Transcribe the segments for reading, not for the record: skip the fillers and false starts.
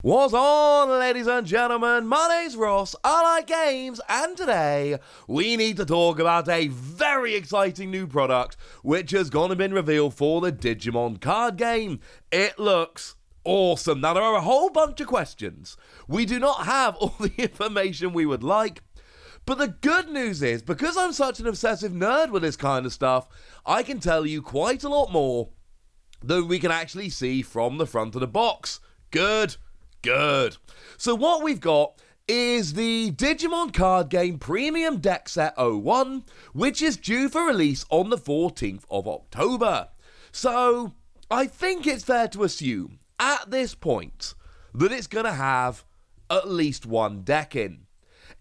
What's on, ladies and gentlemen? My name's Ross, I like games, and today we need to talk about a very exciting new product which has gone and been revealed for the Digimon card game. It looks awesome. Now, there are a whole bunch of questions. We do not have all the information we would like, but the good news is, because I'm such an obsessive nerd with this kind of stuff, I can tell you quite a lot more than we can actually see from the front of the box. Good. So what we've got is the Digimon card game Premium Deck Set 01, which is due for release on the 14th of October. So I think it's fair to assume at this point that it's going to have at least one deck in.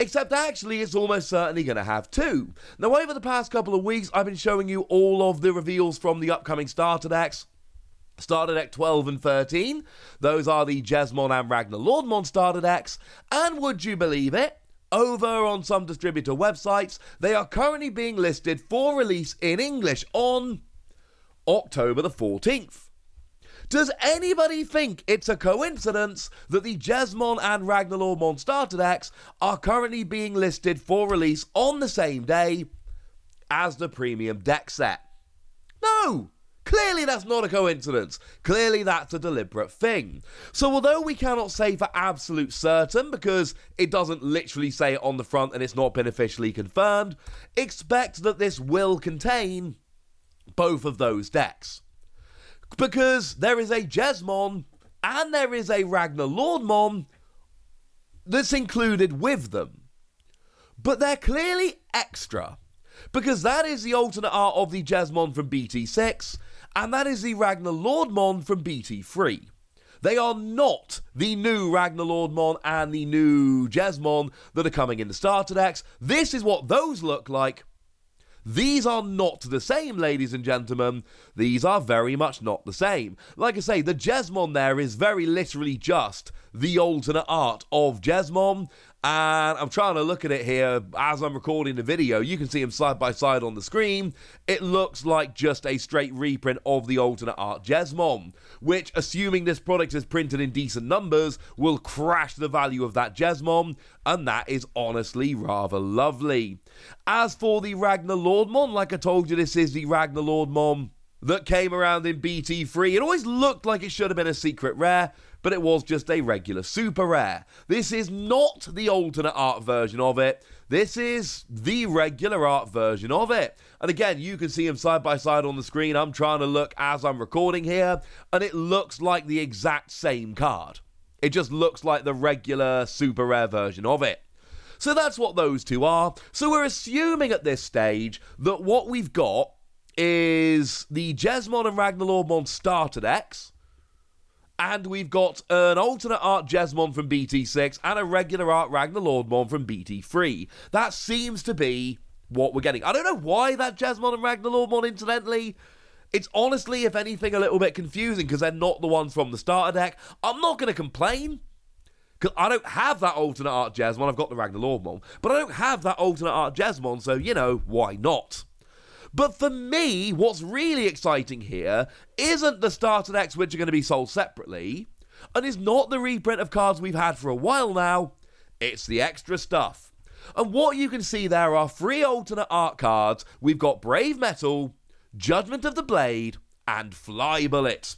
Except actually it's almost certainly going to have two. Now, over the past couple of weeks, I've been showing you all of the reveals from the upcoming starter decks. Starter Deck 12 and 13, those are the Jesmon and Ragnar Lordmon starter decks, and would you believe it, over on some distributor websites, they are currently being listed for release in English on October the 14th. Does anybody think it's a coincidence that the Jesmon and Ragnar Lordmon starter decks are currently being listed for release on the same day as the premium deck set? No! Clearly that's not a coincidence. Clearly that's a deliberate thing. So although we cannot say for absolute certain, because it doesn't literally say it on the front and it's not been officially confirmed, expect that this will contain both of those decks. Because there is a Jesmon and there is a Ragnar Lordmon that's included with them. But they're clearly extra, because that is the alternate art of the Jesmon from BT6, and that is the Ragnar Lordmon from BT3. They are not the new Ragnar Lordmon and the new Jesmon that are coming in the starter decks. This is what those look like. These are not the same, ladies and gentlemen. These are very much not the same. Like I say, the Jesmon there is very literally just the alternate art of Jesmon. And I'm trying to look at it here as I'm recording the video. You can see them side by side on the screen. It looks like just a straight reprint of the alternate art Jesmon, which, assuming this product is printed in decent numbers, will crash the value of that Jesmon, and that is honestly rather lovely. As for the Ragnar Lordmon, like I told you, this is the Ragnar Lordmon that came around in BT3. It always looked like it should have been a secret rare, but it was just a regular super rare. This is not the alternate art version of it. This is the regular art version of it. And again, you can see them side by side on the screen. I'm trying to look as I'm recording here, and it looks like the exact same card. It just looks like the regular super rare version of it. So that's what those two are. So we're assuming at this stage that what we've got is the Jesmon and Ragnar Lordmon starter decks, and we've got an alternate art Jesmon from BT6 and a regular art Ragnar Lordmon from BT3. That seems to be what we're getting. I don't know why that Jesmon and Ragnar Lordmon, incidentally. It's honestly, if anything, a little bit confusing because they're not the ones from the starter deck. I'm not going to complain, because I don't have that alternate art Jesmon. I've got the Ragnar Lordmon, but I don't have that alternate art Jesmon, so, you know, why not? But for me, what's really exciting here isn't the starter decks which are going to be sold separately, and is not the reprint of cards we've had for a while now. It's the extra stuff. And what you can see there are 3 alternate art cards. We've got Brave Metal, Judgment of the Blade, and Fly Bullet.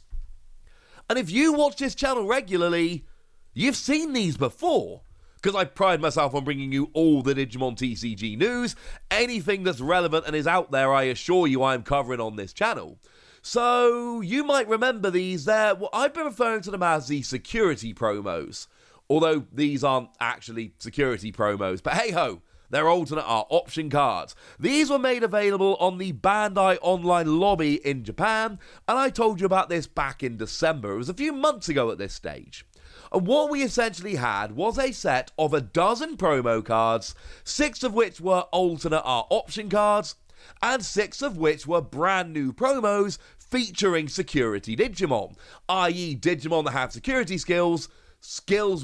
And if you watch this channel regularly, you've seen these before, because I pride myself on bringing you all the Digimon TCG news. Anything that's relevant and is out there, I assure you I'm covering on this channel. So you might remember these. I've been referring to them as the security promos, although these aren't actually security promos. But hey-ho, they're alternate art option cards. These were made available on the Bandai online lobby in Japan, and I told you about this back in December. It was a few months ago at this stage. And what we essentially had was a set of a dozen promo cards, 6 of which were alternate art option cards, and 6 of which were brand new promos featuring security Digimon, i.e. Digimon that have security skills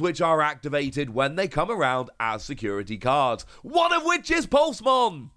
which are activated when they come around as security cards, one of which is Pulsemon.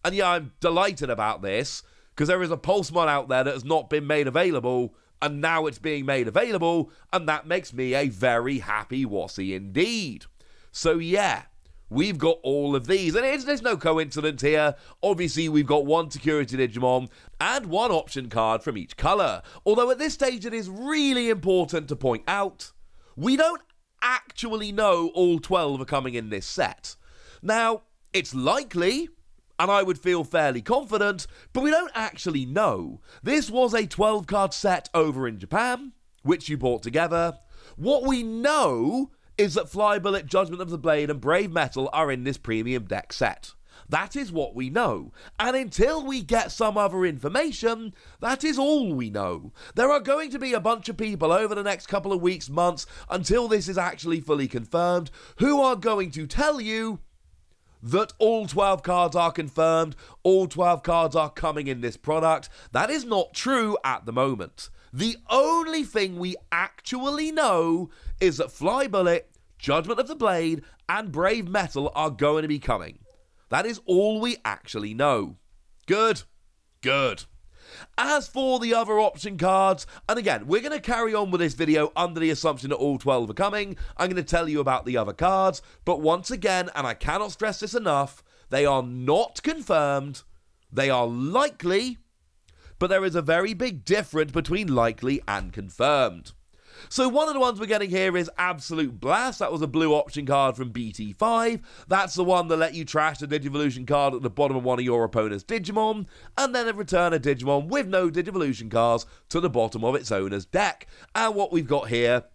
And yeah, I'm delighted about this, because there is a Pulsemon out there that has not been made available and now it's being made available, and that makes me a very happy Wassy indeed. So yeah, we've got all of these, and there's no coincidence here. Obviously, we've got one security Digimon and one option card from each colour. Although at this stage it is really important to point out, we don't actually know all 12 are coming in this set. Now, it's likely, and I would feel fairly confident, but we don't actually know. This was a 12-card set over in Japan, which you bought together. What we know is that Fly Bullet, Judgment of the Blade, and Brave Metal are in this premium deck set. That is what we know. And until we get some other information, that is all we know. There are going to be a bunch of people over the next couple of weeks, months, until this is actually fully confirmed, who are going to tell you that all 12 cards are confirmed, all 12 cards are coming in this product. That is not true at the moment. The only thing we actually know is that Fly Bullet, Judgment of the Blade, and Brave Metal are going to be coming. That is all we actually know. Good. Good. As for the other option cards, and again, we're going to carry on with this video under the assumption that all 12 are coming. I'm going to tell you about the other cards, but once again, and I cannot stress this enough, they are not confirmed, they are likely, but there is a very big difference between likely and confirmed. So one of the ones we're getting here is Absolute Blast. That was a blue option card from BT5. That's the one that let you trash the Digivolution card at the bottom of one of your opponent's Digimon, and then return a Digimon with no Digivolution cards to the bottom of its owner's deck. And what we've got here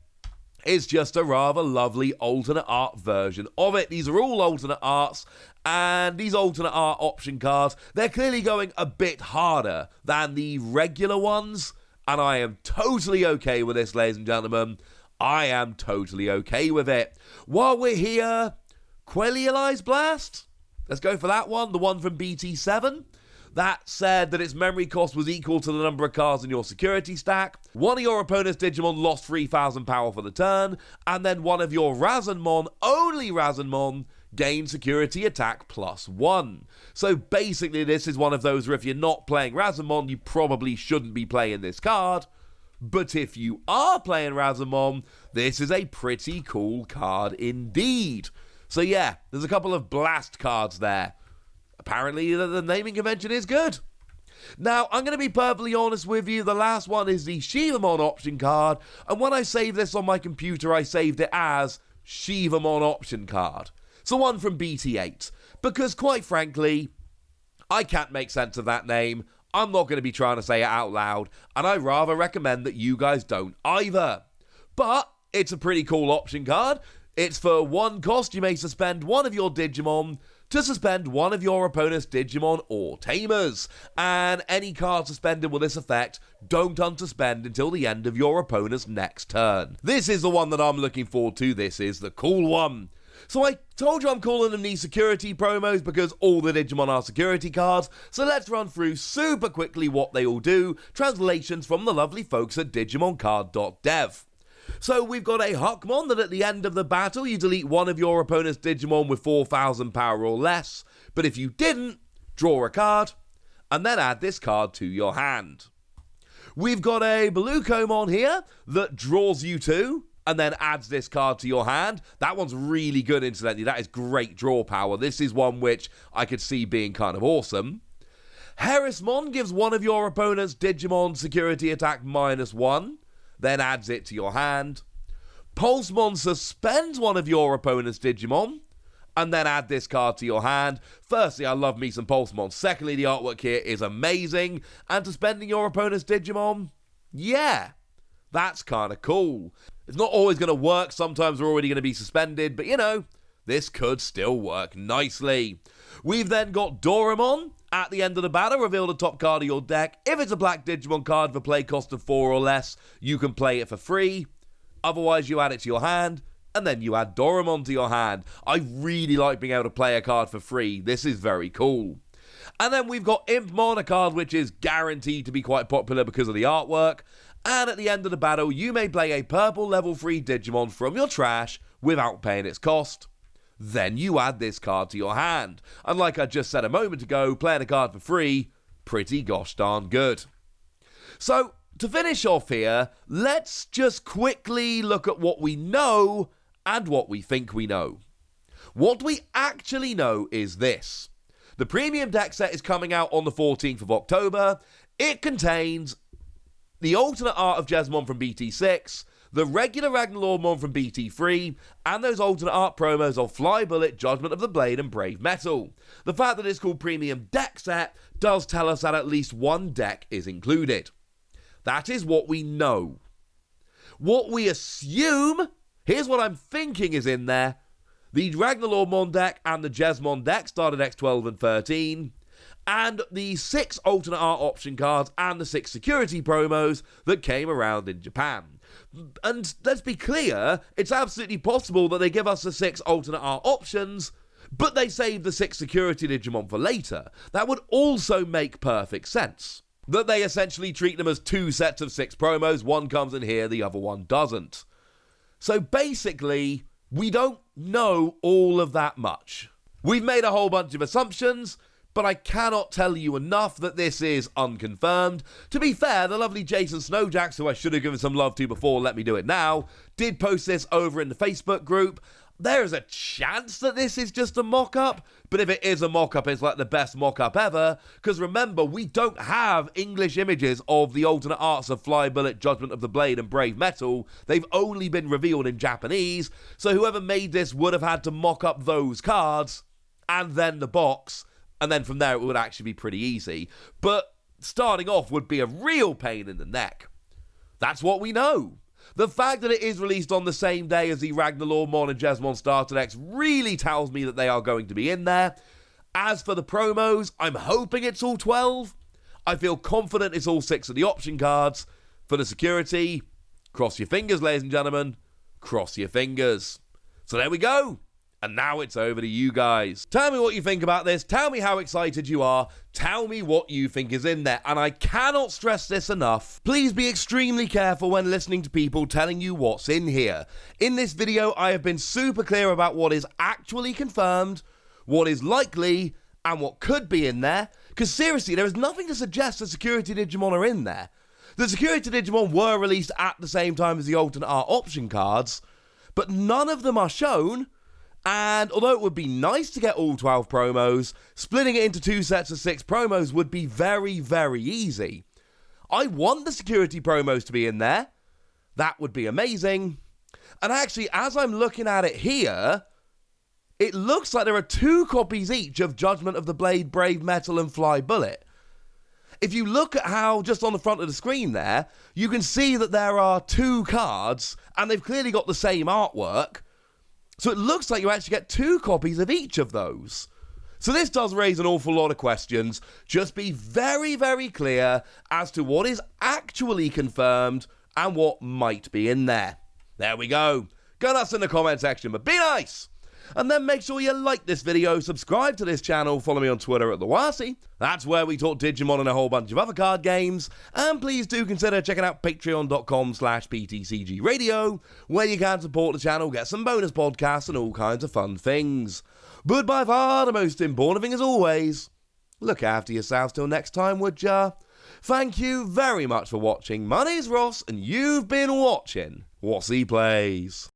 is just a rather lovely alternate art version of it. These are all alternate arts, and these alternate art option cards, they're clearly going a bit harder than the regular ones. And I am totally okay with this, ladies and gentlemen. I am totally okay with it. While we're here, Quellialize Blast. Let's go for that one, the one from BT7. That said that its memory cost was equal to the number of cards in your security stack. One of your opponent's Digimon lost 3,000 power for the turn. And then one of your Razanmon, only Razanmon, gain security attack +1. So basically this is one of those where if you're not playing Razanmon, you probably shouldn't be playing this card. But if you are playing Razanmon, this is a pretty cool card indeed. So yeah, there's a couple of blast cards there. Apparently the naming convention is good. Now, I'm going to be perfectly honest with you, the last one is the Shivamon option card, and when I saved this on my computer, I saved it as Shivamon option card. So one from BT8, because quite frankly, I can't make sense of that name. I'm not going to be trying to say it out loud, and I rather recommend that you guys don't either. But it's a pretty cool option card. It's for one cost, you may suspend one of your Digimon to suspend one of your opponent's Digimon or Tamers. And any card suspended with this effect, don't unsuspend until the end of your opponent's next turn. This is the one that I'm looking forward to. This is the cool one. So I told you I'm calling them these security promos because all the Digimon are security cards, so let's run through super quickly what they all do, translations from the lovely folks at digimoncard.dev. So we've got a Huckmon that at the end of the battle you delete one of your opponent's Digimon with 4,000 power or less, but if you didn't, draw a card, and then add this card to your hand. We've got a Belucomon here that draws you two, and then adds this card to your hand. That one's really good, incidentally. That is great draw power. This is one which I could see being kind of awesome. Herismon gives one of your opponent's Digimon security attack -1, then adds it to your hand. Pulsemon suspends one of your opponent's Digimon, and then add this card to your hand. Firstly, I love me some Pulsemon. Secondly, the artwork here is amazing. And suspending your opponent's Digimon? Yeah, that's kind of cool. It's not always going to work. Sometimes they're already going to be suspended. But, you know, this could still work nicely. We've then got Doraemon. At the end of the battle, reveal the top card of your deck. If it's a black Digimon card for play cost of 4 or less, you can play it for free. Otherwise, you add it to your hand, and then you add Doraemon to your hand. I really like being able to play a card for free. This is very cool. And then we've got Impmon, a card which is guaranteed to be quite popular because of the artwork. And at the end of the battle, you may play a purple level 3 Digimon from your trash without paying its cost. Then you add this card to your hand. And like I just said a moment ago, playing a card for free, pretty gosh darn good. So, to finish off here, let's just quickly look at what we know and what we think we know. What we actually know is this. The premium deck set is coming out on the 14th of October. It contains the alternate art of Jesmon from BT6, the regular Ragnarlord from BT3, and those alternate art promos of Fly Bullet, Judgment of the Blade, and Brave Metal. The fact that it's called premium deck set does tell us that at least one deck is included. That is what we know. What we assume, here's what I'm thinking is in there. The Ragnarlord deck and the Jesmon deck started X12 and 13, and the 6 alternate art option cards and the 6 security promos that came around in Japan. And let's be clear, it's absolutely possible that they give us the 6 alternate art options, but they save the 6 security Digimon for later. That would also make perfect sense. That they essentially treat them as 2 sets of 6 promos, one comes in here, the other one doesn't. So basically, we don't know all of that much. We've made a whole bunch of assumptions, but I cannot tell you enough that this is unconfirmed. To be fair, the lovely Jason Snowjacks, who I should have given some love to before, let me do it now, did post this over in the Facebook group. There is a chance that this is just a mock-up, but if it is a mock-up, it's like the best mock-up ever, because remember, we don't have English images of the alternate arts of Fly Bullet, Judgment of the Blade, and Brave Metal. They've only been revealed in Japanese, so whoever made this would have had to mock up those cards, and then the box, and then from there it would actually be pretty easy. But starting off would be a real pain in the neck. That's what we know. The fact that it is released on the same day as the Ragnarlord Mon and Jesmon Starter decks really tells me that they are going to be in there. As for the promos, I'm hoping it's all 12. I feel confident it's all 6 of the option cards. For the security, cross your fingers, ladies and gentlemen. Cross your fingers. So there we go. And now it's over to you guys. Tell me what you think about this. Tell me how excited you are. Tell me what you think is in there. And I cannot stress this enough. Please be extremely careful when listening to people telling you what's in here. In this video, I have been super clear about what is actually confirmed, what is likely, and what could be in there. Because seriously, there is nothing to suggest the security Digimon are in there. The security Digimon were released at the same time as the alternate art option cards, but none of them are shown. And although it would be nice to get all 12 promos, splitting it into 2 sets of 6 promos would be very, very easy. I want the security promos to be in there. That would be amazing. And actually, as I'm looking at it here, it looks like there are 2 copies each of Judgment of the Blade, Brave Metal, and Fly Bullet. If you look at how, just on the front of the screen there, you can see that there are 2 cards, and they've clearly got the same artwork. So it looks like you actually get 2 copies of each of those. So this does raise an awful lot of questions. Just be very, very clear as to what is actually confirmed and what might be in there. There we go. Go nuts in the comment section, but be nice! And then make sure you like this video, subscribe to this channel, follow me on Twitter at TheWasi. That's where we talk Digimon and a whole bunch of other card games. And please do consider checking out patreon.com/PTCGradio, where you can support the channel, get some bonus podcasts and all kinds of fun things. But by far the most important thing as always, look after yourselves till next time, would ya? Thank you very much for watching. My name's Ross, and you've been watching Wasi Plays.